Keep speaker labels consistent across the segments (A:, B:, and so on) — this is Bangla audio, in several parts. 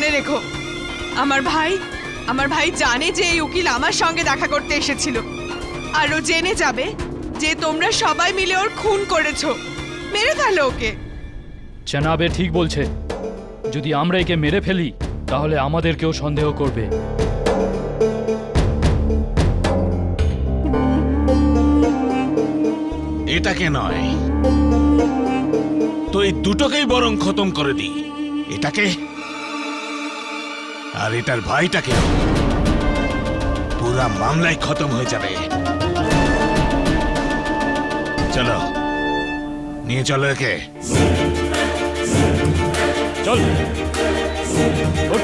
A: মনে রেখো, আমার ভাই জানে যে এই উকিল আমার সঙ্গে দেখা করতে এসেছিল, আর ও জেনে যাবে যে তোমরা সবাই মিলে ওর খুন করেছো। মেরে ফেলো ওকে।
B: জনাবে ঠিক বলছে, যদি আমরা একে মেরে ফেলি তাহলে আমাদেরকেও সন্দেহ করবে।
C: এটাকে নয়, তো এই দুটোকেই বরং খতম করে দিই, এটাকে আর এটার ভাইটাকে। পুরা মামলাই খতম হয়ে যাবে। চলো, নিয়ে চলো একে।
B: চল। ওঠ।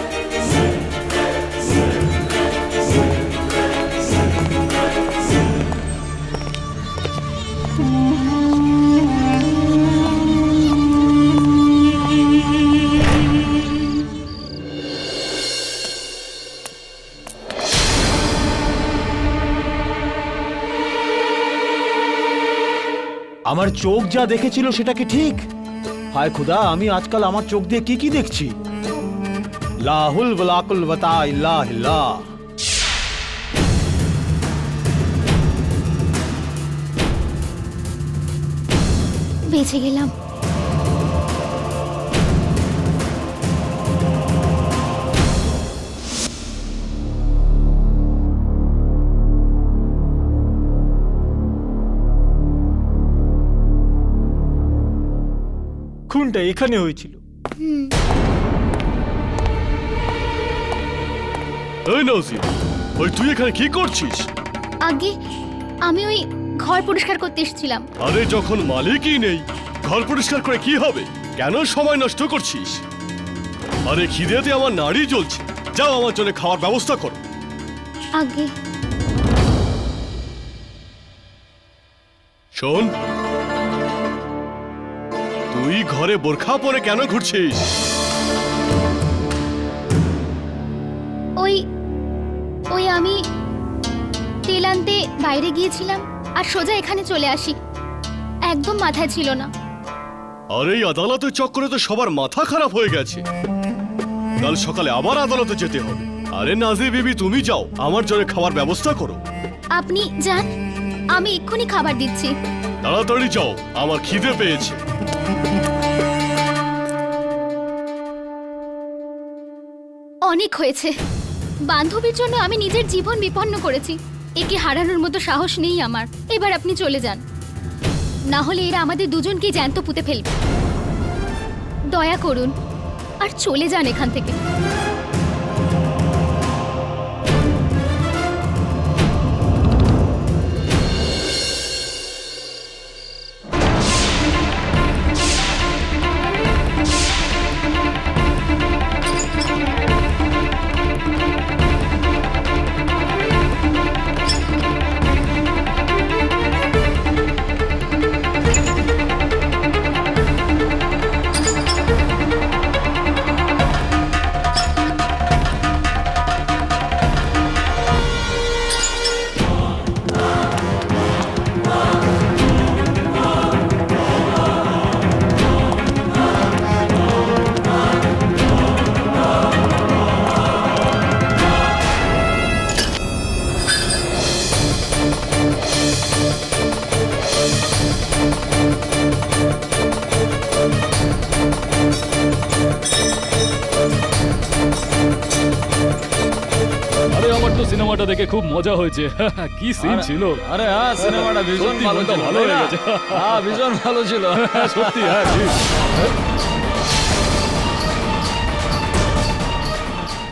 D: আমার চোখ যা দেখেছিল সেটা কি ঠিক? হায় খুদা, আমি আজকাল আমার চোখ দিয়ে কি কি দেখছি। লাহুল ওয়ালাকুল ওয়াতা ইল্লা ইল্লাহ।
E: বেঁচে গেলাম।
D: খুনটা এখানে হয়েছিল।
F: এই নজির, ওই তুই এখানে কি করছিস?
E: আগে আমি ওই ঘর পরিষ্কার করতে এসেছিলাম।
F: আরে যখন মালিকই নেই, ঘর পরিষ্কার করে কি হবে? কেন সময় নষ্ট করছিস? আরে খিদেতে আমার নাড়ি জ্বলছে, যাও আমার জন্য খাওয়ার ব্যবস্থা করো।
E: আগে
F: শোন, তুই ঘরে বোরখা পরে কেন ঘুরছিস?
E: ওই আমি তেল আনতে বাইরে গিয়েছিলাম আর সোজা এখানে চলে আসি, একদম মাথায় ছিল না।
F: আরে এই আদালতের চক্করে তো সবার মাথা খারাপ হয়ে গেছে। কাল সকালে আবার আদালতে যেতে হবে। আরে নাজি বিবি, তুমি যাও, আমার জন্য খাবার ব্যবস্থা করো।
E: আপনি যান, আমি এক্ষুনি খাবার দিচ্ছি।
F: তাড়াতাড়ি যাও, আমার খিদে পেয়েছে।
E: অনেক হয়েছে। বান্ধবীর জন্য আমি নিজের জীবন বিপন্ন করেছি, একে হারানোর মতো সাহস নেই আমার। এবার আপনি চলে যান, না হলে এরা আমাদের দুজনকে জ্যান্ত পুঁতে ফেলবে। দয়া করুন আর চলে যান এখান থেকে।
B: সিনেমাটা দেখে খুব মজা হয়েছে। কি সিন ছিল!
G: আরে হ্যাঁ, সিনেমাটা ভীষণ ভালো ছিল।
B: ভালো হয়ে গেছে।
G: হ্যাঁ, ভীষণ ভালো ছিল
B: সত্যি। হ্যাঁ ঠিক।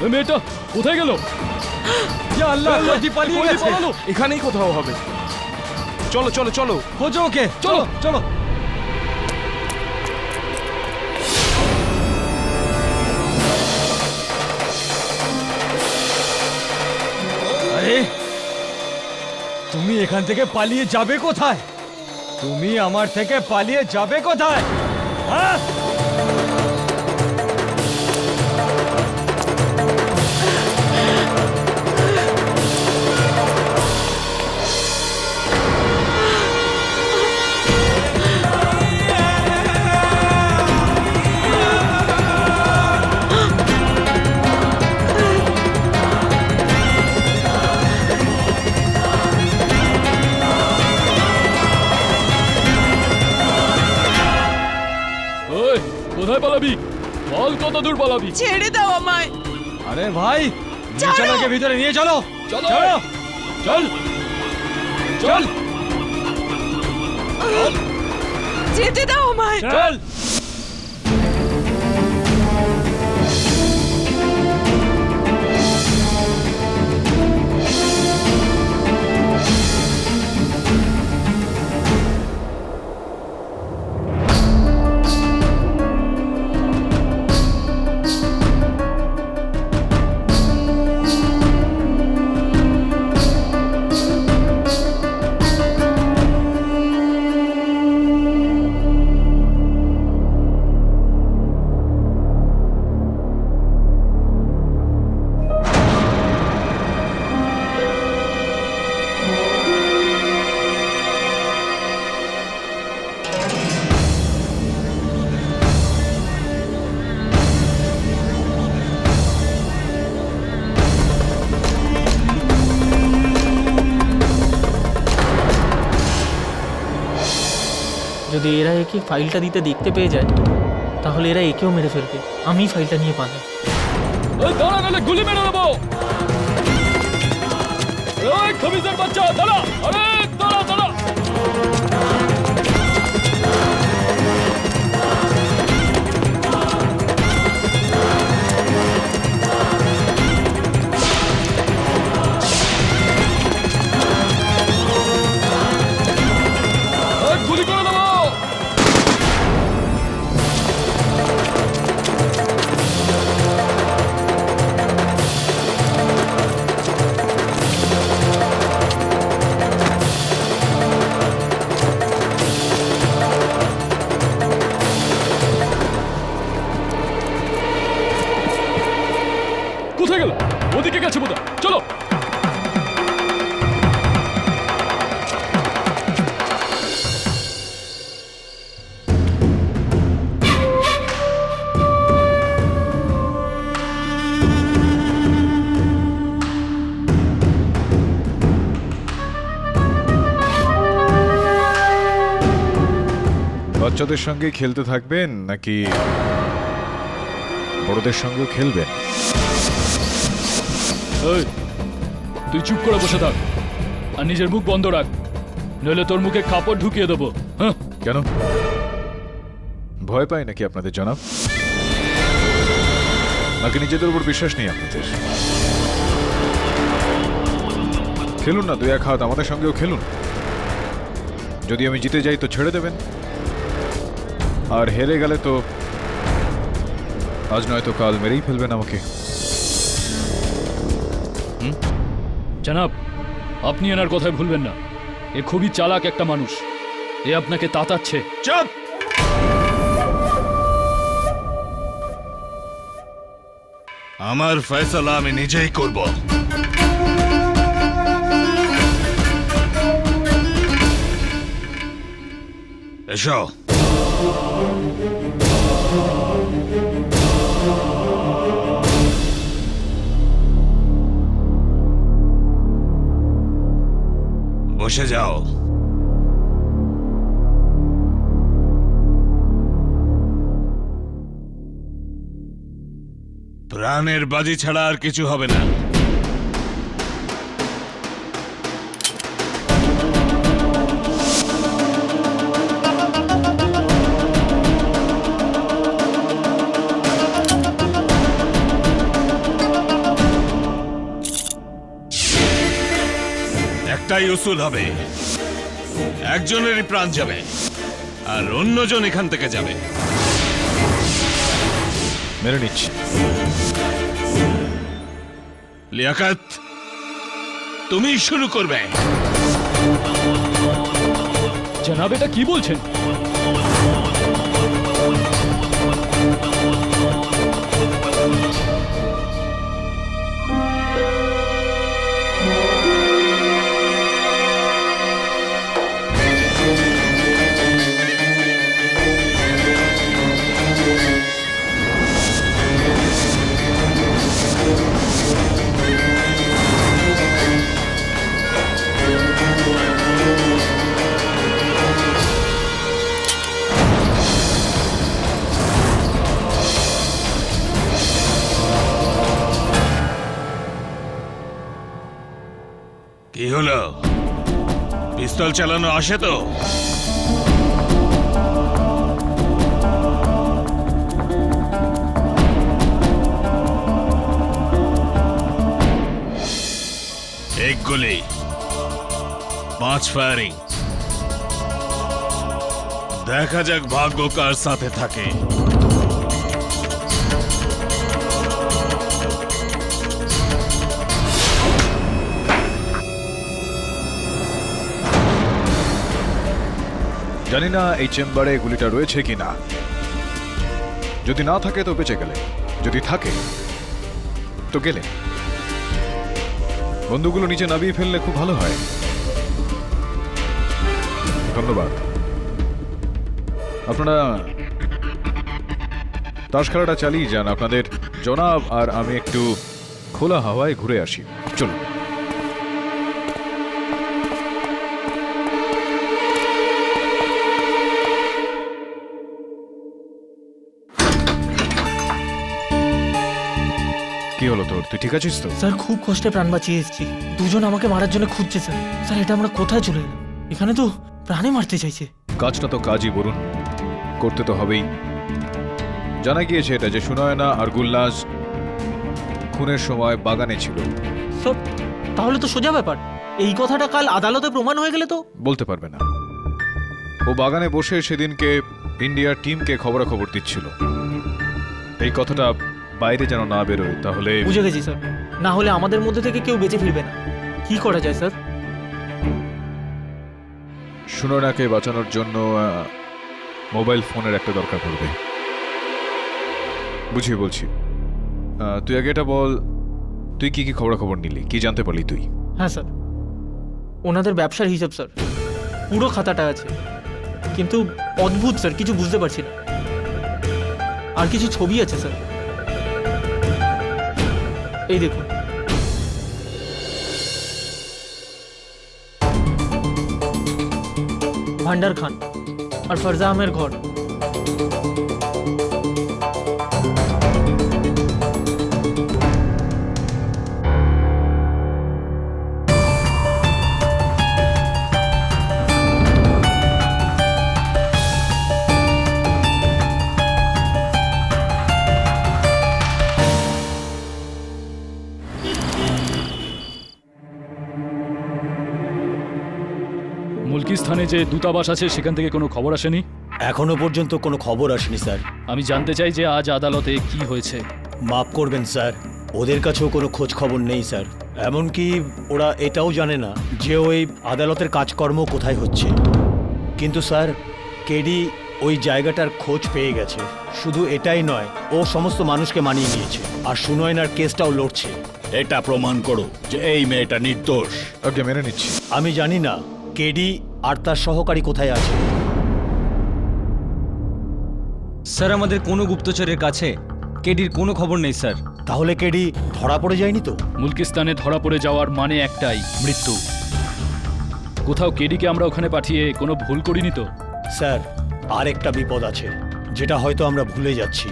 B: ওই মেয়েটা কোথায় গেল?
G: ইয়া আল্লাহ, কজি পালিয়ে গেছে।
H: এখানেই কোথাও হবে। চলো চলো চলো,
G: খোঁজো ওকে, চলো চলো। আরে তুমি এখান থেকে পালিয়ে যাবে কোথায়? তুমি আমার থেকে পালিয়ে যাবে কোথায়? হ্যাঁ,
B: কোথায় পালাবি? বল কত দূর পালাবি?
A: ছেড়ে দাও আমায়।
G: আরে ভাই, নিয়ে
A: ছাড়ো।
G: চলো একে ভিতরে নিয়ে চলো।
B: চলো।
G: চলো
B: চল চল
A: যেতে দাও আমায়।
B: চল।
I: যদি এরা একে ফাইলটা দিতে দেখতে পেয়ে যায় তাহলে এরা একেও মেরে ফেলবে। আমি ফাইলটা নিয়ে পালাই।
B: ওই দাঁড়া, নাহলে গুলি মেরে দেবো। ওই খবিজের বাচ্চা দাঁড়া। আরে দাঁড়া দাঁড়া। ওই গুলি করে দেবো। কোথায় গেল? ওদিকে গেছে বোধহয়। চলো।
J: বাচ্চাদের সঙ্গে খেলতে থাকবেন নাকি বড়দের সঙ্গেও খেলবেন?
B: এই, তুই চুপ করে বসে থাক আর নিজের মুখ বন্ধ রাখ, নইলে তোর মুখে কাপড় ঢুকিয়ে দেবো। হ্যাঁ,
J: কেন ভয় পায় নাকি আপনাদের জনাব? নাকি নিজেদের উপর বিশ্বাস নেই আপনাদের? খেলুন না, দুই এক হাত আমাদের সঙ্গেও খেলুন। যদি আমি জিতে যাই তো ছেড়ে দেবেন, আর হেরে গেলে তো আজ নয়তো কাল মেরেই ফেলবেন আমাকে।
B: জনাব, আপনি এনার কথায় ভুলবেন না। এ খুবই চালাক একটা মানুষ। এ আপনাকে তাতাচ্ছে।
C: চুপ! আমার ফয়সালা আমি নিজেই করব। এসো। বসে যাও। প্রাণের বাজি ছাড়া আর কিছু হবে না। একটাই উসুল হবে, একজনেরই প্রাণ যাবে আর অন্যজন এখান থেকে যাবে।
J: মেনে নিচ্ছি।
C: লিয়াকত, তুমি শুরু করবে।
B: জনাব, এটা কি বলছেন?
C: পিস্তল চালানো আসে তো? एक गोली, 5 ফায়ারিং। দেখা যাক ভাগ্য কার সাথে থাকে।
J: জানি না এই চেম্বারে গুলিটা রয়েছে কিনা। যদি না থাকে তো বেঁচে গেলে, যদি থাকে তো গেলে। বন্ধুগুলো নিচে নামিয়ে ফেললে খুব ভালো হয়। ধন্যবাদ। আপনারা তাস খেলাটা চালিয়ে যান। আপনাদের জনাব আর আমি একটু খোলা হাওয়ায় ঘুরে আসি। চলুন। কি হলো তোর? তুই ঠিক আছিস তো?
I: স্যার খুব কষ্টে প্রাণ বাঁচিয়ে এসেছি। দুজন আমাকে মারার জন্য খুঁজছে স্যার। স্যার এটা আমরা কোথায় চলে এলাম? এখানে তো প্রাণে মারতে চাইছে।
J: কাজটা তো কাজই বলুন, করতে তো হবেই। জানা গিয়েছে এটা যে সুনয়না আর গুলনাজ খুনের সময় বাগানে ছিল।
I: স্যার তাহলে তো সোজা ব্যাপার। এই কথাটা কাল আদালতে প্রমাণ হয়ে গেলে তো?
J: বলতে পারবে না। ও বাগানে বসে সেদিনকে ইন্ডিয়ার টিমকে খবরাখবর দিচ্ছিল। এই কথাটা বাইরে যেন না বেরোয়। তাহলে
I: বুঝে গেছি স্যার। না হলে আমাদের মধ্যে থেকে কেউ বেঁচে ফিরবে না। কি করা যায় স্যার?
J: সুনয়নাকে বাঁচানোর জন্য মোবাইল ফোনের একটা দরকার পড়বে। বুঝিয়ে বলছি। তুই আগে এটা বল, তুই কি কি খবরাখবর নিলি? কি জানতে পারলি তুই?
I: হ্যাঁ স্যার, ওনাদের ব্যবসার হিসাব স্যার, পুরো খাতাটা আছে। কিন্তু অদ্ভুত স্যার, কিছু বুঝতে পারছি না। আর কিছু ছবি আছে স্যার, এই দেখুন। ভান্ডার খান আর ফরজা আহমের ঘর।
B: মুলকিস্তানে যে দূতাবাস আছে সেখান থেকে কোনো খবর আসেনি?
D: এখনো পর্যন্ত কোনো খবর আসেনি স্যার।
B: আমি জানতে চাই যে আজ আদালতে কি হয়েছে।
D: মাফ করবেন স্যার, ওদের কাছেও কোনো খোঁজ খবর নেই স্যার। এমনকি ওরা এটাও জানে না যে ওই আদালতের কাজকর্ম কোথায় হচ্ছে। কিন্তু স্যার, কেডি ওই জায়গাটার খোঁজ পেয়ে গেছে। শুধু এটাই নয়, ও সমস্ত মানুষকে মানিয়ে নিয়েছে আর সুনয়নার কেসটাও লড়ছে।
K: এটা প্রমাণ করো যে এই মেয়েটা নির্দোষ।
J: ওকে, মেনে নিচ্ছি।
D: আমি জানি না কেডি আর তার সহকারী কোথায় আছে।
G: স্যার আমাদের কোনো গুপ্তচরের কাছে কেডির কোনো খবর নেই স্যার।
D: তাহলে কেডি ধরা পড়ে যায়নি তো?
B: মুলকিস্তানে ধরা পড়ে যাওয়ার মানে একটাই, মৃত্যু। কোথাও কেডিকে আমরা ওখানে পাঠিয়ে কোনো ভুল করিনি তো?
D: স্যার, আর একটা বিপদ আছে যেটা হয়তো আমরা ভুলে যাচ্ছি।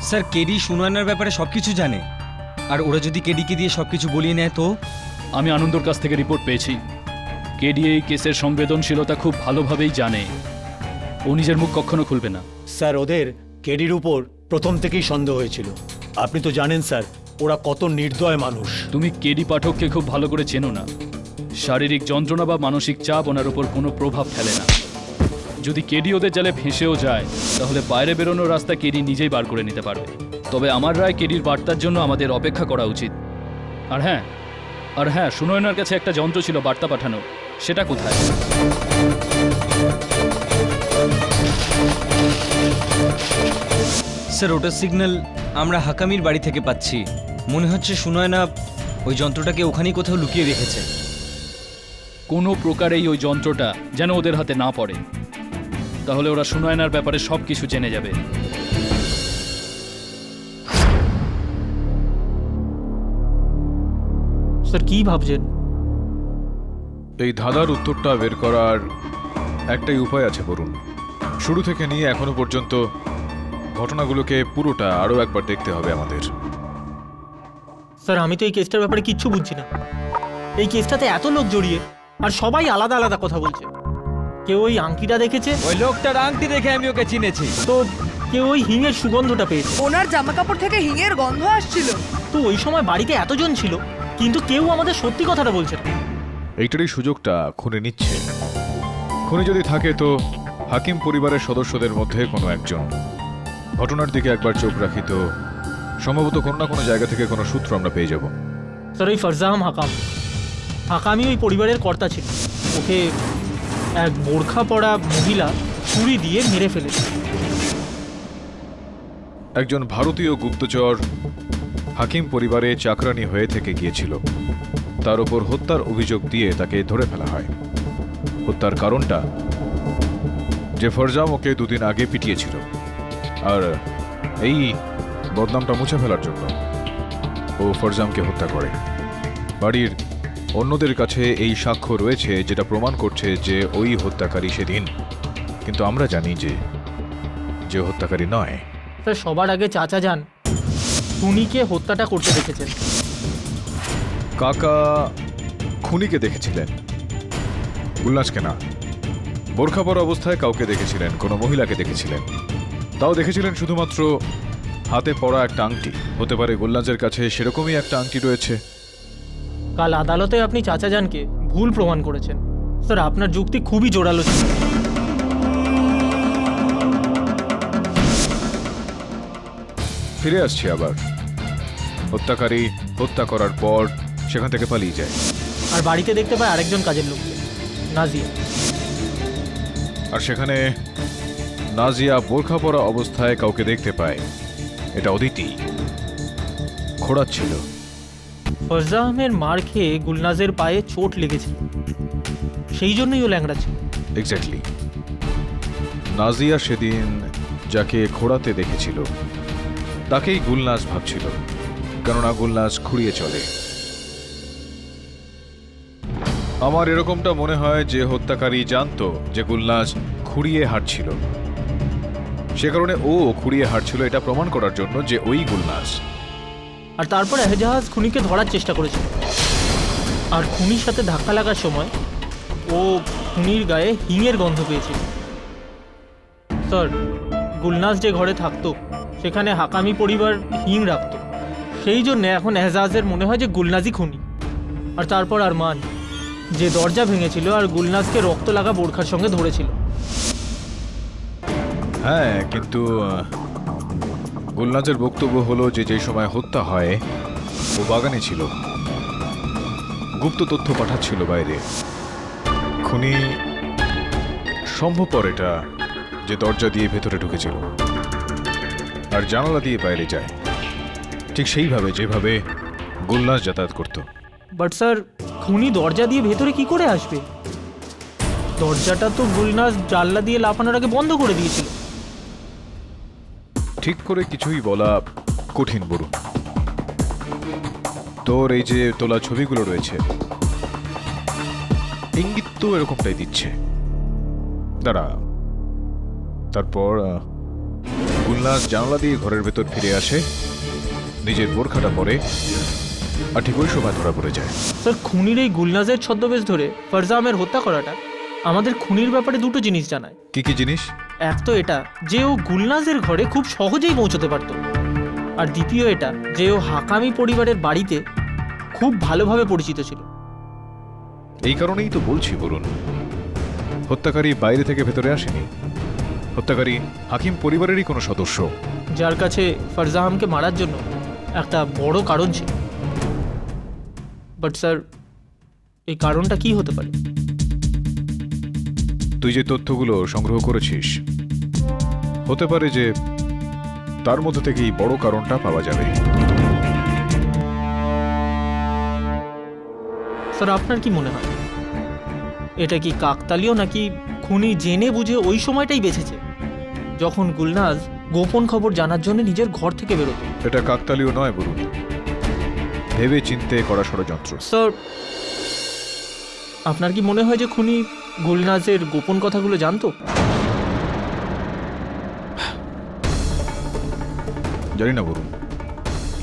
G: স্যার কেডি সুনয়নার ব্যাপারে সবকিছু জানে, আর ওরা যদি কেডিকে দিয়ে সবকিছু বলিয়ে নেয় তো?
B: আমি আনন্দর কাছ থেকে রিপোর্ট পেয়েছি। কেডি এই কেসের সংবেদনশীলতা খুব ভালোভাবেই জানে। ও নিজের মুখ কখনো খুলবে না।
D: স্যার, ওদের কেডির উপর প্রথম থেকেই সন্দেহ হয়েছিল। আপনি তো জানেন স্যার, ওরা কত নির্দয় মানুষ।
B: তুমি কেডি পাঠককে খুব ভালো করে চেনো না। শারীরিক যন্ত্রণা বা মানসিক চাপ ওনার উপর কোনো প্রভাব ফেলে না। যদি কেডি ওদের জালে ভেসেও যায়, তাহলে বাইরে বেরোনোর রাস্তা কেডি নিজেই বার করে নিতে পারবে। তবে আমার রায়, কেডির বার্তার জন্য আমাদের অপেক্ষা করা উচিত। আর হ্যাঁ, সুনয়নার কাছে একটা যন্ত্র ছিল বার্তা পাঠানো, সেটা কোথায়?
G: স্যার ওটার সিগন্যাল আমরা হাকামির বাড়ি থেকে পাচ্ছি। মনে হচ্ছে সুনয়না ওই যন্ত্রটাকে ওখানেই কোথাও লুকিয়ে রেখেছে।
B: কোনো প্রকারেই ওই যন্ত্রটা যেন ওদের হাতে না পড়ে, তাহলে ওরা সুনয়নার ব্যাপারে সব কিছু জেনে যাবে।
I: স্যার কি ভাবছেন?
J: এই ধাঁধার উত্তরটা বের করার একটাই উপায় আছে বরুণ। শুরু থেকে নিয়ে এখনো পর্যন্ত ঘটনাগুলোকে পুরোটা আরও একবার দেখতে হবে আমাদের।
I: স্যার আমি তো এই কেসটার ব্যাপারে কিচ্ছু বুঝছি না। এই কেসটাতে এত লোক জড়িয়ে, আর সবাই আলাদা আলাদা কথা বলছে। কেউ ওই আংটিটা দেখেছে,
G: ওই লোকটার আংটি দেখে আমি ওকে চিনেছি।
I: তো কেউ ওই হিঙের সুগন্ধটা পেয়েছে।
A: ওনার জামা কাপড় থেকে হিঙের গন্ধ আসছিল।
I: তো ওই সময় বাড়িতে এতজন ছিল, কিন্তু কেউ আমাদের সত্যি কথাটা বলছে না।
J: এইটারই সুযোগটা খুনি নিচ্ছে। খুনি যদি থাকে তো হাকিম পরিবারের সদস্যদের মধ্যে কোনো একজন। ঘটনার দিকে একবার চোখ রাখি তো সম্ভবত কোনো না কোনো জায়গা থেকে কোনো সূত্র আমরা পেয়ে যাব।
I: স্যার ওই ফারজাম হাকামি ওই পরিবারের কর্তা ছিল। ওকে এক বোরখা পরা মহিলা ছুরি দিয়ে মেরে ফেলেছে।
J: একজন ভারতীয় গুপ্তচর হাকিম পরিবারে চাকরানি হয়ে থেকে গিয়েছিল। তার উপর হত্যার অভিযোগ দিয়ে তাকে ধরে ফেলা হয়। হত্যার কারণটা যে ফরজাম ওকে দুদিন আগে পিটিয়েছিল, আর এই বদনামটা মুছে ফেলার জন্য ও ফরজামকে হত্যা করে। বাড়ির অন্যদের কাছে এই সাক্ষ্য রয়েছে যেটা প্রমাণ করছে যে ওই হত্যাকারী সেদিন, কিন্তু আমরা জানি যে হত্যাকারী নয়।
I: স্যার সবার আগে চাচা যান খুনিকে হত্যাটা করতে দেখেছেন।
J: কাকা খুনিকে দেখেছিলেন, গুলনাজকে না। বোরখা পরা অবস্থায় কাউকে দেখেছিলেন, কোনো মহিলাকে দেখেছিলেন। তাও দেখেছিলেন শুধুমাত্র হাতে পরা একটা আংটি। হতে পারে গুলনাজের কাছে সেরকমই একটা আংটি রয়েছে।
I: কাল আদালতে আপনি চাচা যানকে ভুল প্রমাণ করেছেন। স্যার আপনার যুক্তি খুবই জোরালো ছিল।
J: ফিরে আসছি আবার। হত্যাকারী হত্যা করার পর সেখান থেকে পালিয়ে যায়,
I: আর বাড়িতে দেখতে পায় আরেকজন কাজের লোককে, নাজিয়া।
J: আর সেখানে নাজিয়া বোরখা পরা অবস্থায় কাউকে দেখতে পায়। এটা অদিতি খোঁড়াচ্ছিল।
I: ফরজামের মার খেয়ে গুলনাজের পায়ে চোট লেগেছিল, সেই জন্যই ও ল্যাংড়া ছিল।
J: এক্স্যাক্টলি। নাজিয়া সেদিন যাকে খোঁড়াতে দেখেছিল তাকেই গুলনাজ ভাবছিল, কেননা গুলনাজ খুঁড়িয়ে চলে। আমার এরকমটা মনে হয় যে হত্যাকারী জানতো যে গুলনাজ খুঁড়িয়ে হাঁটছিল, সে কারণে ও খুঁড়িয়ে হাঁটছিল এটা প্রমাণ করার জন্য যে ওই গুলনাজ।
I: আর তারপর এজাহাজ খুনিকে ধরার চেষ্টা করেছিল, আর খুনির সাথে ধাক্কা লাগার সময় ও খুনির গায়ে হিঙের গন্ধ পেয়েছিল। স্যার গুলনাজ যে ঘরে থাকতো সেখানে হাকামি পরিবার হিং রাখতো, সেই জন্য এখন এজাজের মনে হয় যে গুলনাজই খুনি। আর তারপর আরমান যে দরজা ভেঙেছিল আর গুলনাজকে রক্ত লাগা বোরখার সঙ্গে ধরেছিল।
J: হ্যাঁ, কিন্তু গুলনাজের বক্তব্য হলো যে যে সময় হত্যা হয় ও বাগানে ছিল, গুপ্ত তথ্য পাঠাচ্ছিল বাইরে। খুনি সম্ভবপর এটা যে দরজা দিয়ে ভেতরে ঢুকেছিল আর জানালা দিয়ে বাইরে যায়, ঠিক সেইভাবে যেভাবে গুলনাজ যাতায়াত করত।
I: বাট স্যার খুনি দরজা দিয়ে ভেতরে কি করে আসবে? দরজাটা তো গুলনাজ জানলা দিয়ে লাফানোর আগে বন্ধ করে দিয়েছিল।
J: ঠিক করে কিছুই বলা কঠিন বরুণ। তোর এই যে তোলা ছবিগুলো রয়েছে ইঙ্গিত তো এরকমটাই দিচ্ছে। দাঁড়া, তারপর গুলনাজ জানালা দিয়ে ঘরের ভেতর ফিরে আসে, নিজের বোরখাটা পরে, আর ঠিক ওই সময় ধরা পড়ে যায়।
I: স্যার খুনির এই গুলনাজের ছদ্মবেশ ধরে ফরজামের হত্যা করাটা আমাদের খুনির ব্যাপারে দুটো জিনিস জানায়।
J: কি কি জিনিস?
I: এক তো এটা যে ও গুলনাজের ঘরে খুব সহজেই পৌঁছতে পারত, আর দ্বিতীয় এটা যে ও হাকামি পরিবারের বাড়িতে খুব ভালোভাবে পরিচিত ছিল।
J: এই কারণেই তো বলছি বরুণ, হত্যাকারী বাইরে থেকে ভেতরে আসেনি। হত্যাকারী হাকিম পরিবারেরই কোনো সদস্য,
I: যার কাছে ফরজামকে মারার জন্য একটা বড় কারণ ছিল। বাট স্যার এই কারণটা কি হতে পারে?
J: তুই যে তথ্যগুলো সংগ্রহ করেছিস, হতে পারে যে তার মধ্যে থেকেই বড় কারণটা পাওয়া যাবে।
I: স্যার আপনার কি মনে হয় এটা কি কাকতালীয়, নাকি খুনি জেনে বুঝে ওই সময়টাই বেঁচেছে যখন গুলনাজ গোপন খবর জানার জন্য নিজের ঘর থেকে বেরোতো?
J: এটা কাকতালীয় নয় বরুণ, ভেবে চিন্তে করা ষড়যন্ত্র।
I: স্যার আপনার কি মনে হয় যে খুনি গুলনাজের গোপন কথাগুলো জানতো?
J: জানি না বরুণ,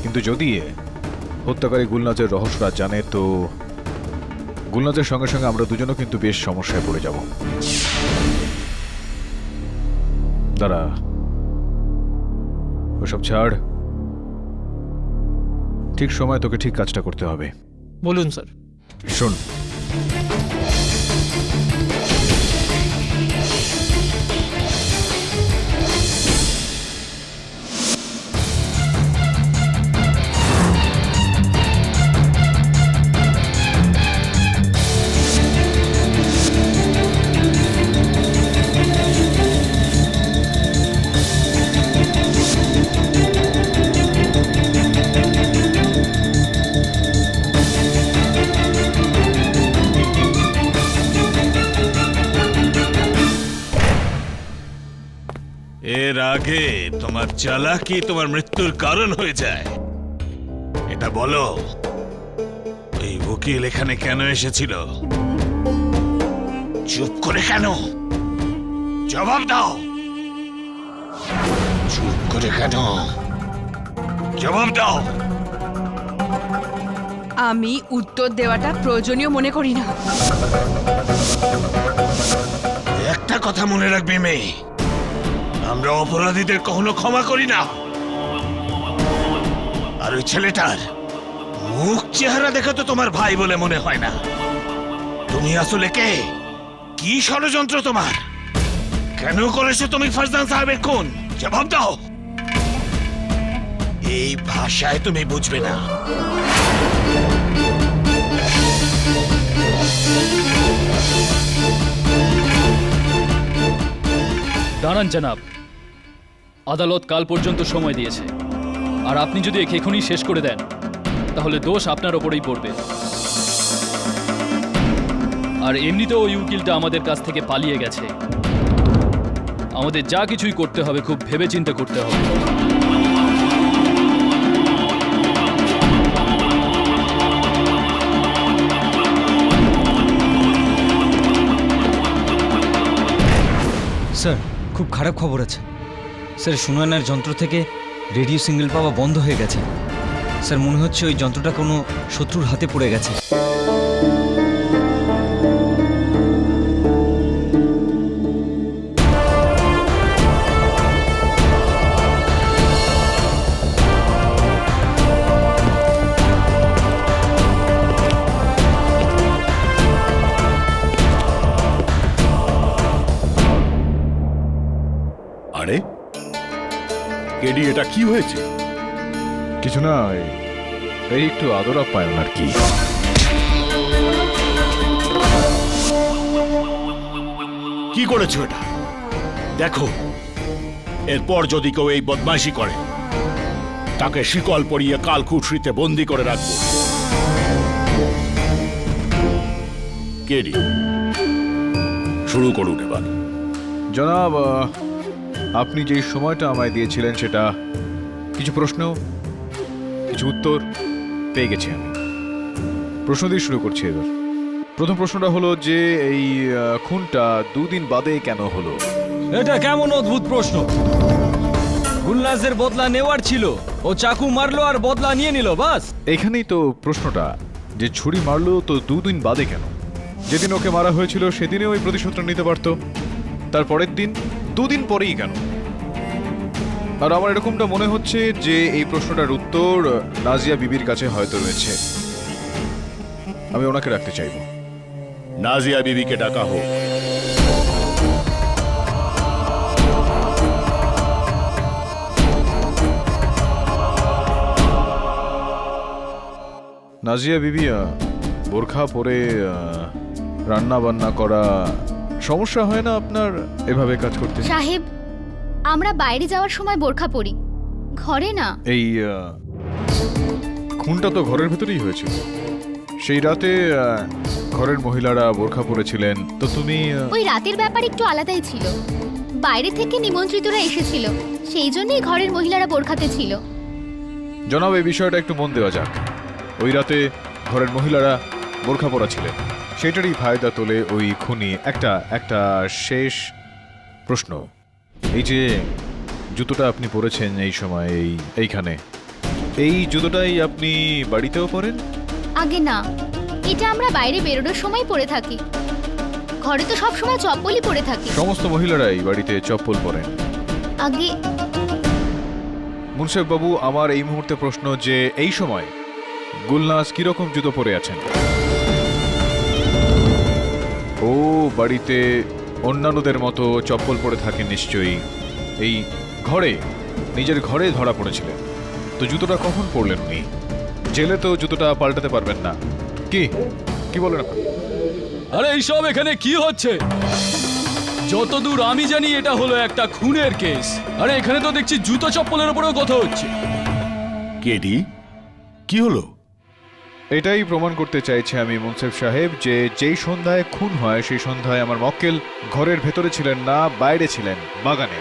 J: কিন্তু যদি হত্যাকারী গুলনাজের রহস্যটা জানে তো গুলনাজের সঙ্গে সঙ্গে আমরা দুজনও কিন্তু বেশ সমস্যায় পড়ে যাব। দাঁড়া, ওসব ছাড়, ঠিক সময় তোকে ঠিক কাজটা করতে হবে।
I: বলুন স্যার।
J: শোন,
C: এর আগে তোমার চালাকি তোমার মৃত্যুর কারণ হয়ে যায়। এটা বলো, এই উকিল এখানে কেন এসেছিল? চুপ করে কেন? জবাব দাও। চুপ করে কেন? জবাব দাও।
A: আমি উত্তর দেওয়াটা প্রয়োজনীয় মনে করি না।
C: একটা কথা মনে রাখবি মেয়ে, আমরা অপরাধীদের কখনো ক্ষমা করি না। আর ওই ছেলেটার মুখ চেহারা দেখে তো তোমার ভাই বলে মনে হয় না। তুমি আসলে কে? কি ষড়যন্ত্র তোমার? কেন করেছো তুমি ফারজান সাহেবের খুন? জবাব দাও। এই ভাষায় তুমি বুঝবে না।
B: দাঁড়ান জনাব, আদালত কাল পর্যন্ত সময় দিয়েছে, আর আপনি যদি একে এখনই শেষ করে দেন তাহলে দোষ আপনার ওপরেই পড়বে। আর এমনিতেও ওই উকিলটা আমাদের কাছ থেকে পালিয়ে গেছে। আমাদের যা কিছুই করতে হবে খুব ভেবেচিন্তে করতে হবে।
G: স্যার, খুব খারাপ খবর আছে স্যার। সুনয়নার যন্ত্র থেকে রেডিও সিগন্যাল পাওয়া বন্ধ হয়ে গেছে স্যার। মনে হচ্ছে ওই যন্ত্রটা কোনো শত্রুর হাতে পড়ে গেছে।
K: আরে কেডি, এটা কি হয়েছে?
J: কিছু না, এই একটু আদর আপ্যায়ন আর কি।
K: কি করেছো এটা? দেখো, এরপর যদি কেউ এই বদমাইশি করে তাকে শিকল পরিয়ে কালকুঠরিতে বন্দি করে রাখবো। কেডি, শুরু করুন এবার।
J: জনাব, আপনি যেই সময়টা আমায় দিয়েছিলেন সেটা কিছু প্রশ্ন, কিছু উত্তর পেয়ে গেছি আমি। প্রশ্ন দিয়ে শুরু করছি এবার। প্রথম প্রশ্নটা হলো যে এই খুনটা দুদিন বাদে কেন হলো?
G: এটা কেমন অদ্ভুত প্রশ্ন! গুলনাজের বদলা নেওয়ার ছিল, ও চাকু মারলো আর বদলা নিয়ে নিল, বাস।
J: এখানেই তো প্রশ্নটা, যে ছুরি মারলো তো দুদিন বাদে কেন? যেদিন ওকে মারা হয়েছিল সেদিনে ওই প্রতিশোধটা নিতে পারতো, তারপরের দিন দুদিন পরেই কেন? আর আমার এরকমটা মনে হচ্ছে যে এই প্রশ্নটার উত্তর নাজিয়া বিবির কাছে হয়তো রয়েছে। আমি ওনাকে রাখতে চাইব।
K: নাজিয়া বিবিকে ডাকা হোক।
J: নাজিয়া বিবি, বোরখা পরে রান্না বান্না করা সমস্যা হয় না আপনার এভাবে কাজ করতে?
E: সাহেব, আমরা বাইরে যাওয়ার সময় বোরখা পরি, ঘরে না।
J: এই খুনটা তো ঘরের ভেতরেই হয়েছিল। সেই রাতে ঘরের মহিলারা বোরখা পরেছিলেন, তো তুমি
E: ওই রাতের ব্যাপার একটু আলাদাই ছিল। বাইরে থেকে নিমন্ত্রিতরা এসেছিল, সেই জন্যই ঘরের মহিলারা বোরখাতে ছিল।
J: জনাব, এই বিষয়টা একটু মন দেওয়া যাক। ওই রাতে ঘরের মহিলারা বোরখা পরা ছিলেন, সেটারই ফায়দা তোলে ওই খুনি। একটা শেষ প্রশ্ন, এই যে জুতোটা আপনি পরেছেন এই সময় এইখানে, এই জুতোটাই আপনি বাড়িতেও পরেন?
E: আগে না, এটা আমরা বাইরে বেরোনোর সময় পরে থাকি, ঘরে তো সব সময় চপ্পলই পরে থাকি।
J: সমস্ত মহিলারাই বাড়িতে চপ্পল পরেন।
E: আগে
J: মুনশেফ বাবু, আমার এই মুহূর্তে প্রশ্ন যে এই সময় গুলনাজ কিরকম জুতো পরে আছেন? ও বাড়িতে অন্যান্যদের মতো চপ্পল পরে থাকেন নিশ্চয়ই। এই ঘরে, নিজের ঘরে ধরা পড়েছিলেন, তো জুতোটা কখন পরলেন উনি? জেলে তো জুতোটা পাল্টাতে পারবেন না। কি কি বলেন আপনি?
B: আরে এইসব এখানে কি হচ্ছে? যতদূর আমি জানি এটা হলো একটা খুনের কেস। আরে এখানে তো দেখছি জুতো চপ্পলের উপরেও কথা হচ্ছে।
K: কেডি, কি হলো?
J: এটাই প্রমাণ করতে চাইছে আমি মুনশেফ সাহেব যে যেই সন্ধ্যায় খুন হয় সেই সন্ধ্যায় আমার মক্কেল ঘরের ভেতরে ছিলেন না, বাইরে ছিলেন, বাগানে।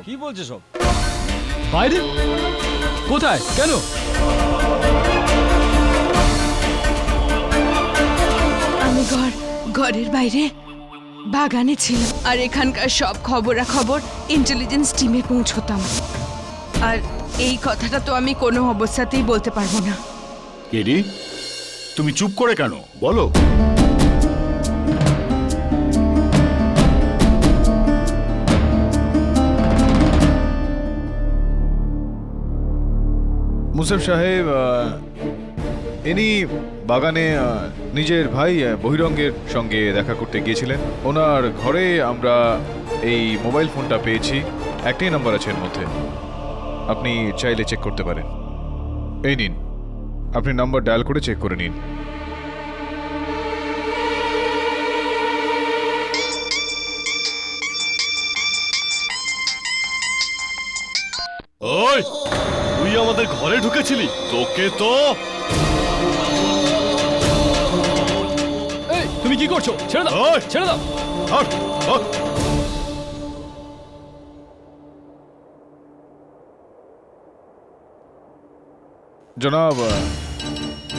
G: কি বলছে সব?
B: বাইরে? কোথায়? কেন?
A: আমি ঘরের বাইরে বাগানে ছিলাম, আর এখানকার সব খবরাখবর ইন্টেলিজেন্স টিমে পৌঁছতাম। আর এই কথাটা তো আমি কোনো অবস্থাতেই বলতে পারবো না।
K: কেডি, তুমি চুপ করে কেন? বলো।
J: মুনশেফ সাহেব, ইনি বাগানে নিজের ভাই বহিরঙ্গের সঙ্গে দেখা করতে গিয়েছিলেন। ওনার ঘরে আমরা এই মোবাইল ফোনটা পেয়েছি, একটাই নাম্বার আছে এর মধ্যে, আপনি চাইলে চেক করতে পারেন। এই নিন, আপনি নাম্বার ডায়াল করে চেক করে নিন।
F: ওই, তুই আমাদের ঘরে ঢুকেছিলি? তোকে তো
B: এই তুমি কি করছো? ছেড়ে দাও,
F: ওই!
B: ছেড়ে দাও।
F: Hot, hot.
J: জনাব,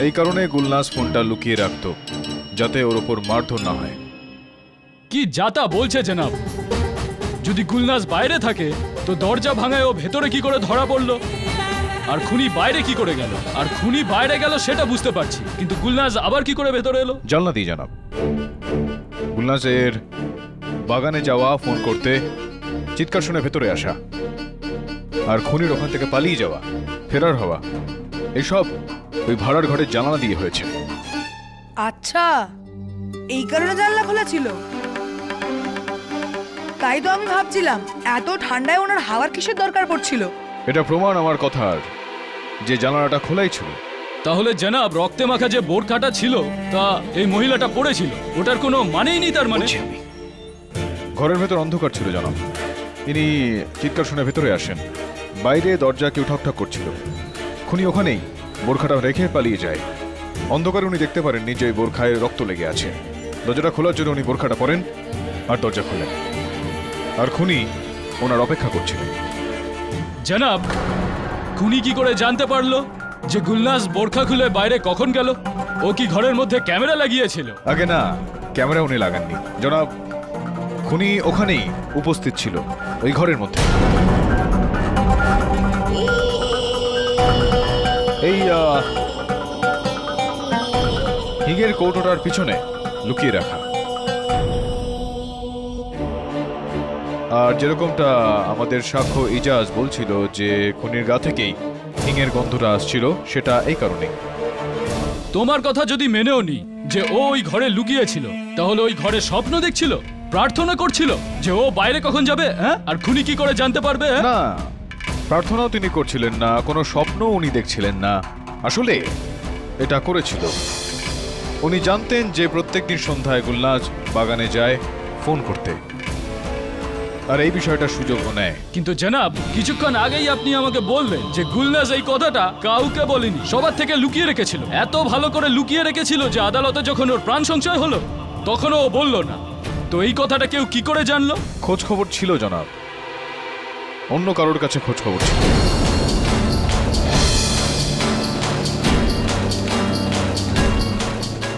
J: এই কারণে গুলনাজ ফোনটা লুকিয়ে রাখতো, যাতে ওর ওপর মারধর না হয়।
B: কি যাতা বলছে জনাব? যদি গুলনাজ বাইরে থাকে তো দরজা ভাঙায় ও ভেতরে কি করে ধরা পড়লো? আর খুনি বাইরে কি করে গেল? আর খুনি বাইরে গেল সেটা বুঝতে পারছি, কিন্তু গুলনাজ আবার কি করে ভেতরে এলো?
J: জানলা দিয়ে জানাব। গুলনাজের বাগানে যাওয়া, ফোন করতে, চিৎকার শুনে ভেতরে আসা, আর খুনির ওখান থেকে পালিয়ে যাওয়া, ফেরার হওয়া, এসব ওই ভাড়ার ঘরের জানালা দিয়ে হয়েছে।
L: আচ্ছা, এই কারণে জানলা খোলা ছিল? তাই তো আমি ভাবছিলাম এত ঠান্ডায় ওনার হাওয়ার কিসের দরকার পড়ছিল।
J: এটা প্রমাণ আমার কথার যে জানালাটা খোলাই ছিল।
B: তাহলে জনাব, রক্তে মাখা যে বোরখাটা ছিল তা এই মহিলাটা পড়েছিল, ওটার কোনো মানেই নেই তার মানে?
J: ঘরের ভেতর অন্ধকার ছিল জনাব, ইনি চিৎকার শুনে ভেতরে আসেন, বাইরে দরজা কেউ ঠকঠক করছিল, খুনি ওখানেই বোরখাটা রেখে পালিয়ে যায়। অন্ধকারে উনি দেখতে পারেননি যে বোরখায় রক্ত লেগে আছে। দরজাটা খোলার জন্য উনি বোরখাটা পরেন আর দরজা খোলেন, আর খুনি ওনার অপেক্ষা করছিলেন।
B: জনাব, খুনি কি করে জানতে পারলো যে গুলনাজ বোরখা খুলে বাইরে কখন গেল? ও কি ঘরের মধ্যে ক্যামেরা লাগিয়েছিল?
J: আগে না, ক্যামেরা উনি লাগাননি জনাব, খুনি ওখানেই উপস্থিত ছিল, ওই ঘরের মধ্যে। এই হিঙের কৌটোটার পিছনে লুকিয়ে রাখা। আর যেরকমটা আমাদের সাক্ষ্য ইজাজ বলছিল যে খুনির গা থেকেই হিঙের গন্ধটা আসছিল, সেটা এই কারণে।
B: তোমার কথা যদি মেনেও নি যে ও ওই ঘরে লুকিয়েছিল, তাহলে ওই ঘরে স্বপ্ন দেখছিল, প্রার্থনা করছিল যে ও বাইরে কখন যাবে, হ্যাঁ? আর খুনি কি করে জানতে পারবে?
J: না, প্রার্থনাও তিনি করছিলেন না, কোনো স্বপ্ন উনি দেখছিলেন না। আসলে এটা করেছিল, উনি জানতেন যে প্রত্যেকদিন সন্ধ্যায় গুলনাজ বাগানে যায় ফোন করতে, আর এই বিষয়টা সুযোগও নেয়।
B: কিন্তু জনাব, কিছুক্ষণ আগেই আপনি আমাকে বললেন যে গুলনাজ এই কথাটা কাউকে বলেনি, সবার থেকে লুকিয়ে রেখেছিল। এত ভালো করে লুকিয়ে রেখেছিল যে আদালতে যখন ওর প্রাণ সংশয় হলো তখনও ও বলল না। তো এই কথাটা কেউ কি করে জানলো?
J: খোঁজ খবর ছিল জনাব, অন্য কারোর কাছে খোঁজ খবর ছিল।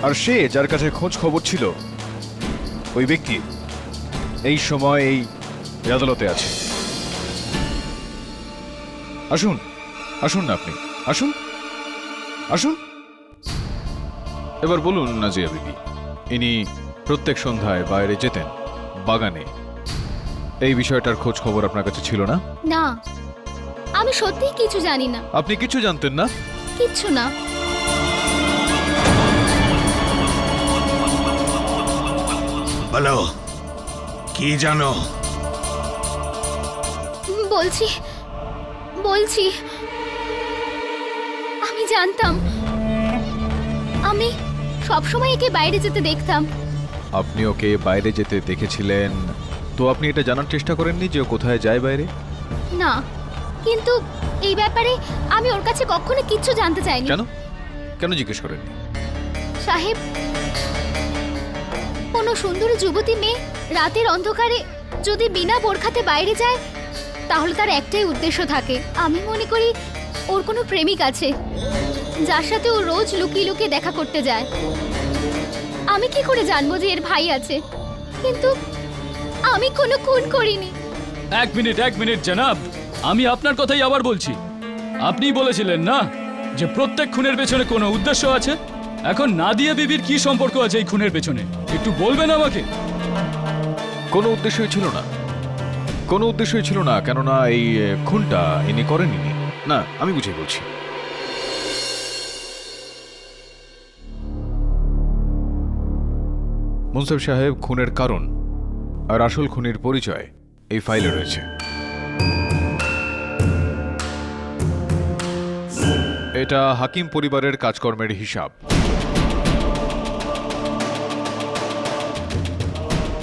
J: আর সে যার কাছে খোঁজ খবর ছিল ওই ব্যক্তি এই সময় এই আদালতে আছে। আসুন, আসুন না আপনি, আসুন আসুন। এবার বলুন নাজিয়া বিবি, ইনি প্রত্যেক সন্ধ্যায় বাইরে যেতেন বাগানে, এই বিষয়টার খোঁজ খবর আপনার কাছে ছিল না?
E: না, আমি সত্যিই কিছু জানি না।
J: আপনি কিছু জানতেন না?
E: কিচ্ছু না।
C: বলো, কি জানো?
E: বলছি বলছি আমি জানতাম, আমি সবসময় একে বাইরে যেতে দেখতাম।
J: আপনি ওকে বাইরে যেতে দেখেছিলেন, তো আপনি এটা জানার চেষ্টা করেননি যে ও কোথায় যায় বাইরে?
E: না, কিন্তু এই ব্যাপারে আমি ওর কাছে কখনো কিচ্ছু জানতে চাইনি।
J: কেন কেন জিজ্ঞেস করেননি?
E: সাহেব, কোনো সুন্দরী যুবতী মেয়ে রাতের অন্ধকারে যদি বিনা বোরখাতে বাইরে যায়, তাহলে তার একটাই উদ্দেশ্য থাকে। আমি মনে করি ওর কোনো প্রেমিক আছে, যার সাথে ও রোজ লুকিয়ে লুকিয়ে দেখা করতে যায়। আমি কি করে জানবো যে এর ভাই আছে? কিন্তু আমি কোনো খুন করিনি।
B: এক মিনিট জনাব, আমি আপনার কথাই আবার বলছি। আপনিই বলেছিলেন না যে প্রত্যেক খুনের পেছনে কোনো উদ্দেশ্য আছে। এখন নাদিয়া বিবির কি সম্পর্ক আছে এই খুনের পেছনে, একটু বলবেন আমাকে?
J: কোনো উদ্দেশ্যই ছিল না, কোনো উদ্দেশ্যই ছিল না, কেননা এই খুনটা ইনি করেননি। না, আমি বুঝিয়ে বলছি। মুনসেফ সাহেব, খুনের কারণ আর আসল খুনির পরিচয় এই ফাইলে রয়েছে। এটা হাকিম পরিবারের কাজকর্মের হিসাব।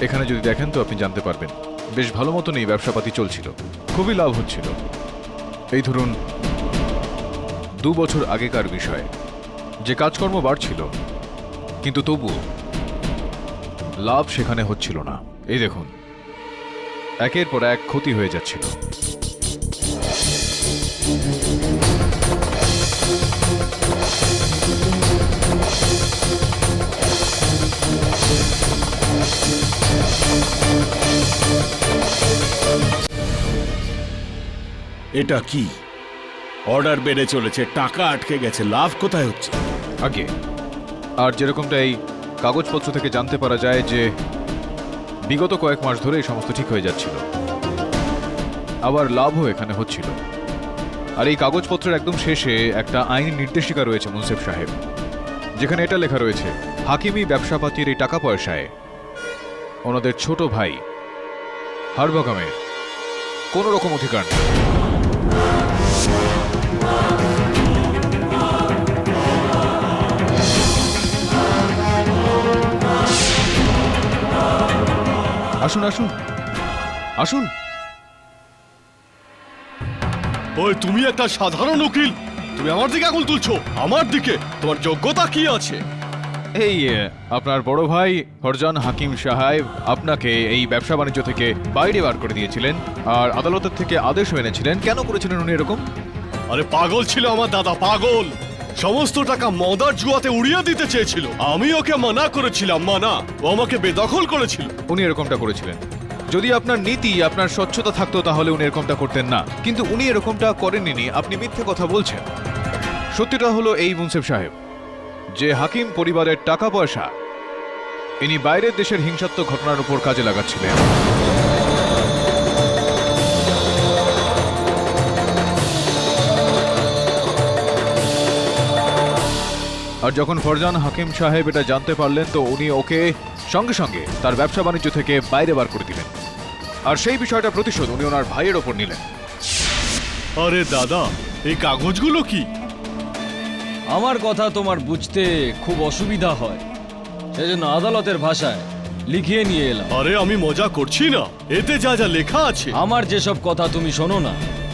J: এখানে যদি দেখেন তো আপনি জানতে পারবেন বেশ ভালো মতন এই ব্যবসাপাতি চলছিল, খুবই লাভ হচ্ছিল। এই ধরুন 2 বছর আগেকার বিষয়, যে কাজকর্ম বাড়ছিল কিন্তু তবুও লাভ সেখানে হচ্ছিল না। এই দেখুন, একের পর এক ক্ষতি হয়ে যাচ্ছিল।
K: এটা কি অর্ডার বেড়ে চলেছে, টাকা আটকে গেছে, লাভ কোথায় হচ্ছে?
J: আগে আর যেরকমটা এই কাগজপত্র থেকে জানতে পারা যায় যে বিগত কয়েক মাস ধরে এই সমস্ত ঠিক হয়ে যাচ্ছিল, আবার লাভও এখানে হচ্ছিল। আর এই কাগজপত্রের একদম শেষে একটা আইনি নির্দেশিকা রয়েছে মুনসেফ সাহেব, যেখানে এটা লেখা রয়েছে হাকিমি ব্যবসাপাতির এই টাকা পয়সায় ওনাদের ছোট ভাই হারবাগামের কোনো রকম অধিকার নেই। আসুন আসুন আসুন।
F: ওই তুমি একটা সাধারণ উকিল, তুমি আমার দিকে আঙুল তুলছো? আমার দিকে তোমার যোগ্যতা কি আছে?
J: এই আপনার বড় ভাই ফরজান হাকিম সাহেব আপনাকে এই ব্যবসা বাণিজ্য থেকে বাইরে বার করে দিয়েছিলেন আর আদালতের থেকে আদেশও এনেছিলেন। কেন করেছিলেন উনি এরকম?
F: আরে পাগল ছিল আমার দাদা, পাগল। সমস্ত টাকা মদার জুয়াতে উড়িয়ে দিতে চেয়েছিল, আমি ওকে মানা করেছিলাম, মানা। ও আমাকে বেদখল করেছিল।
J: উনি এরকমটা করেছিলেন। যদি আপনার নীতি, আপনার স্বচ্ছতা থাকতো তাহলে উনি এরকমটা করতেন না, কিন্তু উনি এরকমটা করেননি। আপনি মিথ্যে কথা বলছেন। সত্যিটা হলো এই মুনসেফ সাহেব, যে হাকিম পরিবারের টাকা পয়সা ইনি বাইরের দেশের হিংসাত্মক ঘটনার উপর কাজে লাগাচ্ছিলেন। আর যখন ফরজান হাকিম সাহেব এটা জানতে পারলেন তো উনি ওকে সঙ্গে সঙ্গে তার ব্যবসা বাণিজ্য থেকে বাইরে বার করে দিলেন। আর সেই বিষয়টা প্রতিশোধ উনি ওনার ভাইয়ের ওপর নিলেন।
F: আরে দাদা, এই কাগজগুলো কি?
G: আমার কথা তোমার বুঝতে খুব অসুবিধা হয়, সেজন্য আদালতের ভাষায় লিখিয়ে নিয়ে এলাম।
F: আরে আমি মজা করছি না, এতে যা যা লেখা আছে।
G: আমার যেসব কথা তুমি শোনো না,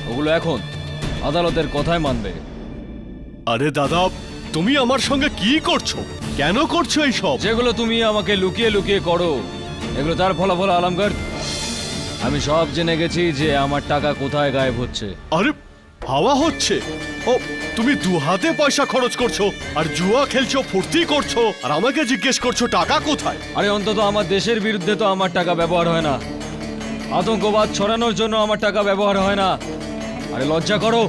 G: ওগুলো এখন আদালতের কথায় মানবে।
F: আরে দাদা, তুমি আমার সঙ্গে কি করছো? কেন করছো এই সব?
G: যেগুলো তুমি আমাকে লুকিয়ে লুকিয়ে করো, এগুলো তার ফলাফল আলমগড়। আমি সব জেনে গেছি যে আমার টাকা কোথায় গায়েব হচ্ছে।
F: আরে হাওয়া হচ্ছে। ও তুমি দু হাতে পয়সা খরচ করছো আর জুয়া খেলছো, ফুর্তি করছো, আর আমাকে জিজ্ঞেস করছো টাকা কোথায়?
G: আরে অন্তত আমার দেশের বিরুদ্ধে তো আমার টাকা ব্যবহার হয় না, আতঙ্কবাদ ছড়ানোর জন্য আমার টাকা ব্যবহার হয় না। আরে লজ্জা করো,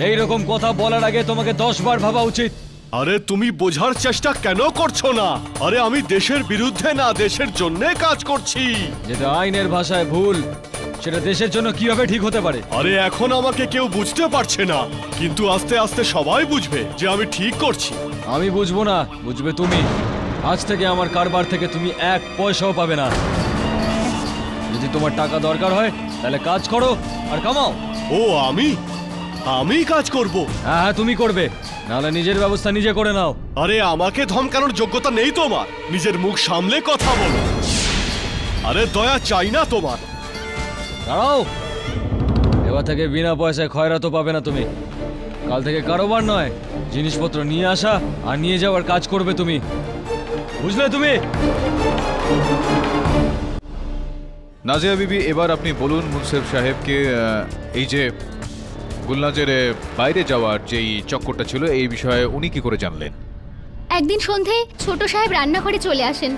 G: এই রকম কথা বলার আগে তোমাকে 10 বার ভাবা উচিত।
F: আরে তুমি বোঝার চেষ্টা কেন করছো না? আরে আমি দেশের বিরুদ্ধে না, দেশের জন্য কাজ করছি।
G: যেটা আইনের ভাষায় ভুল, সেটা দেশের জন্য কিভাবে ঠিক হতে পারে?
F: আরে এখন আমাকে কেউ বুঝতে পারছে না, কিন্তু আস্তে আস্তে সবাই বুঝবে যে আমি ঠিক করছি।
G: আমি বুঝবো না, বুঝবে তুমি। আজ থেকে আমার কারবার থেকে তুমি 1 পয়সাও পাবে না। যদি তোমার টাকা দরকার হয় তাহলে কাজ করো আর কামাও।
F: ও আমি কাজ করব?
G: হ্যাঁ হ্যাঁ তুমি করবে, নাহলে নিজের ব্যবস্থা নিজে করে নাও।
F: আরে আমাকে ধমকানোর যোগ্যতা নেই তোমার, নিজের মুখ সামলে কথা বলো। আরে দয়া চাই না তোমার।
G: দাঁড়াও, এবার থেকে বিনা পয়সায় খয়রাতও পাবে না তুমি। কাল থেকে কারোবার নয়, জিনিসপত্র নিয়ে আসা আর নিয়ে যাওয়ার কাজ করবে তুমি, বুঝলে তুমি?
J: নাজিয়া বিবি, এবার আপনি বলুন মুনসেফ সাহেবকে এই যে গুলনাজের বাইরে যাওয়ার যেই চক্করটা ছিল এই বিষয়ে উনি কি করে জানলেন?
E: একদিন সন্ধে ছোট সাহেব রান্নাঘরে চলে আসেন,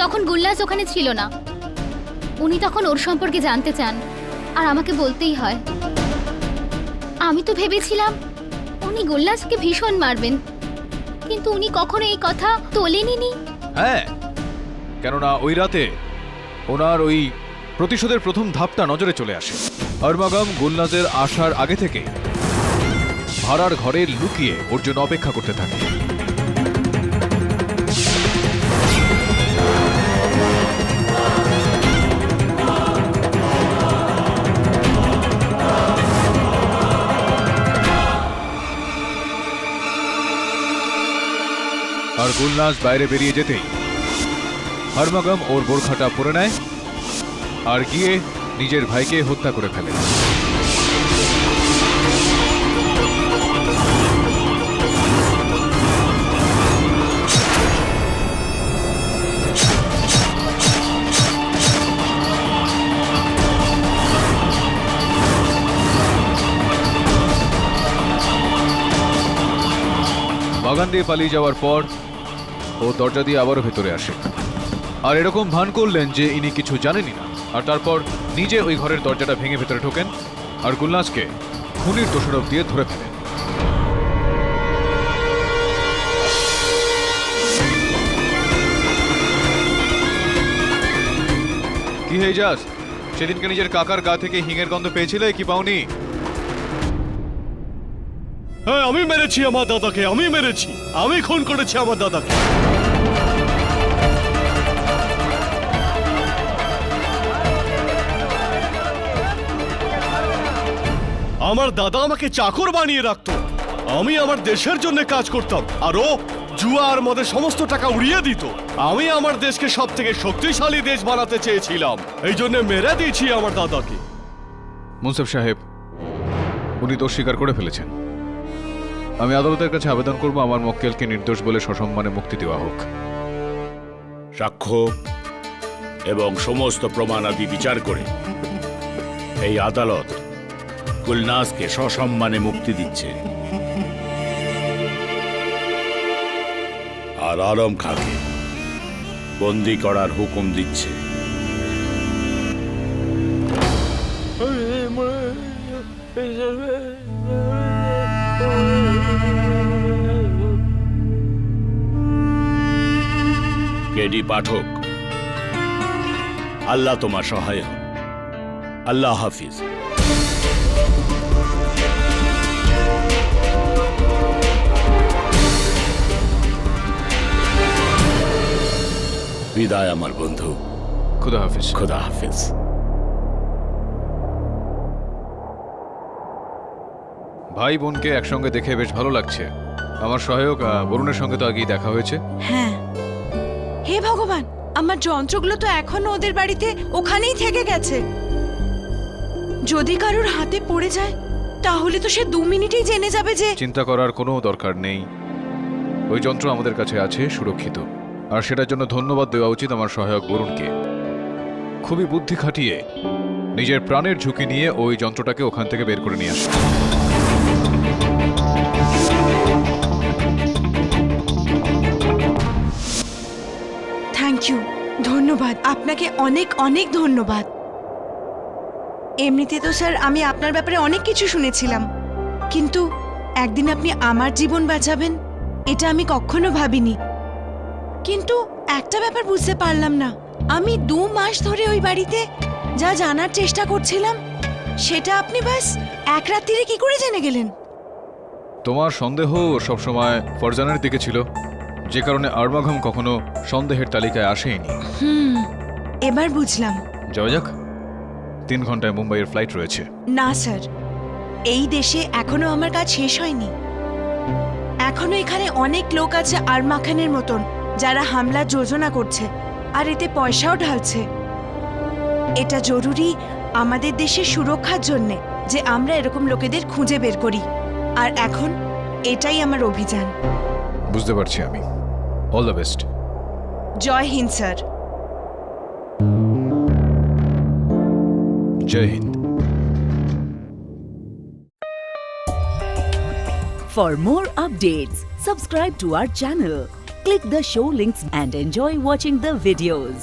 E: তখন গুল্লাজ ওখানে ছিল না। উনি তখন ওর সম্পর্কে জানতে চান, আর আমাকে বলতেই হয়। আমি তো ভেবেছিলাম উনি গুল্লাজকে ভীষণ মারবেন, কিন্তু উনি কখনো এই কথা তোলেনি।
J: হ্যাঁ, কেননা ওই রাতে ওনার ওই প্রতিশোধের প্রথম ধাপটা নজরে চলে আসে। আরমাগাম গুলনাজের আসার আগে থেকে ভাড়ার ঘরে লুকিয়ে ওর জন্য অপেক্ষা করতে থাকে। আর গুলনাজ বাইরে বেরিয়ে যেতেই আরমাগাম ওর বোরখাটা পরে নেয় আর গিয়ে নিজের ভাইকে হত্যা করে ফেলে। বাগান দিয়ে পালিয়ে যাওয়ার পর ও দরজা দিয়ে আবারও ভেতরে আসে আর এরকম ভান করলেন যে ইনি কিছু জানেনই না, আর তারপর নিজে ওই ঘরের দরজাটা ভেঙে ভেতরে ঢোকেন আর গুলনাজকে খুনির দোষারোপ দিয়ে ধরে ফেলেন। কি হয়ে যাস? সেদিনকে নিজের কাকার গা থেকে হিঙের গন্ধ পেয়েছিলে কি পাওনি?
F: হ্যাঁ, আমি মেরেছি আমার দাদাকে, আমি মেরেছি, আমি খুন করেছি আমার দাদাকে। আমার দাদা আমাকে চাকর বানিয়ে রাখতো, আমি আমার দেশের জন্য কাজ করতাম, আর ও জুয়া আর মদের সমস্ত টাকা উড়িয়ে দিত। আমি আমার দেশকে সব থেকে শক্তিশালী দেশ বানাতে চেয়েছিলাম, এই জন্য মেরে দিয়েছি আমার দাদাকে।
J: মুনসেফ সাহেব, উনি দোষ স্বীকার করে ফেলেছেন। আমি আদালতের কাছে আবেদন করব আমার মক্কেলকে নির্দোষ বলে সসম্মানে মুক্তি দেওয়া হোক।
K: সাক্ষ্য এবং সমস্ত প্রমাণাদি বিচার করে এই আদালত গুলনাজকে সসম্মানে মুক্তি দিচ্ছে আর আলম খাঁকে বন্দি করার হুকুম দিচ্ছে। কেডি পাঠক, আল্লাহ তোমার সহায় হন। আল্লাহ হাফিজ। বিদায় আমার বন্ধু।
J: খুদা হাফিজ।
K: খুদা হাফিজ।
J: ভাই বোনকে একসঙ্গে দেখে বেশ ভালো লাগছে। আমার সহায়ক বরুণের সঙ্গে তো আগেই দেখা হয়েছে।
A: হ্যাঁ, হে ভগবান, আমার যন্ত্রগুলো তো এখনো ওদের বাড়িতে ওখানেই থেকে গেছে। যদি কারোর হাতে পড়ে যায় তাহলে তো সে 2 মিনিটেই জেনে যাবে যে।
J: চিন্তা করার কোনো দরকার নেই, ওই যন্ত্র আমাদের কাছে আছে, সুরক্ষিত। আর সেটার জন্য ধন্যবাদ দেওয়া উচিত আমার সহায়ক বরুণকে। খুবই বুদ্ধি খাটিয়ে নিজের প্রাণের ঝুঁকি নিয়ে ওই যন্ত্রটাকে ওখান থেকে বের করে নিয়ে আসো।
A: থ্যাংক ইউ, ধন্যবাদ আপনাকে, অনেক অনেক ধন্যবাদ। এমনিতে তো স্যার আমি আপনার ব্যাপারে অনেক কিছু শুনেছিলাম, কিন্তু একদিন আপনি আমার জীবন বাঁচাবেন এটা আমি কখনো ভাবিনি। কিন্তু একটা ব্যাপার বুঝতে পারলাম না, আমি 2 মাস ধরে ওই বাড়িতে যা জানার চেষ্টা করছিলাম সেটা আপনি ব্যাস এক রাত্রিরে কি করে জেনে গেলেন?
J: তোমার সন্দেহ সবসময় ফরজানের দিকে ছিল, যে কারণে আরমাঘম কখনো সন্দেহের তালিকায় আসেইনি।
A: এবার বুঝলাম।
J: যাওয়া যাক, 3 ঘন্টায় মুম্বাইয়ের ফ্লাইট রয়েছে।
A: না স্যার, এই দেশে এখনো আমার কাজ শেষ হয়নি। এখনো এখানে অনেক লোক আছে আরমাখানের মতন, যারা হামলার যোজনা করছে আর এতে পয়সাও ঢালছে। এটা জরুরি আমাদের দেশের সুরক্ষার জন্যে যে আমরা এরকম লোকেদের খুঁজে বের করি, আর এখন এটাই আমার অভিযান।
J: বুঝতে পারছি আমি। All the best.
A: জয় হিন্দ স্যার।
J: জয় হিন্দ।
M: For more updates, subscribe to our channel, click the show links and enjoy watching the videos.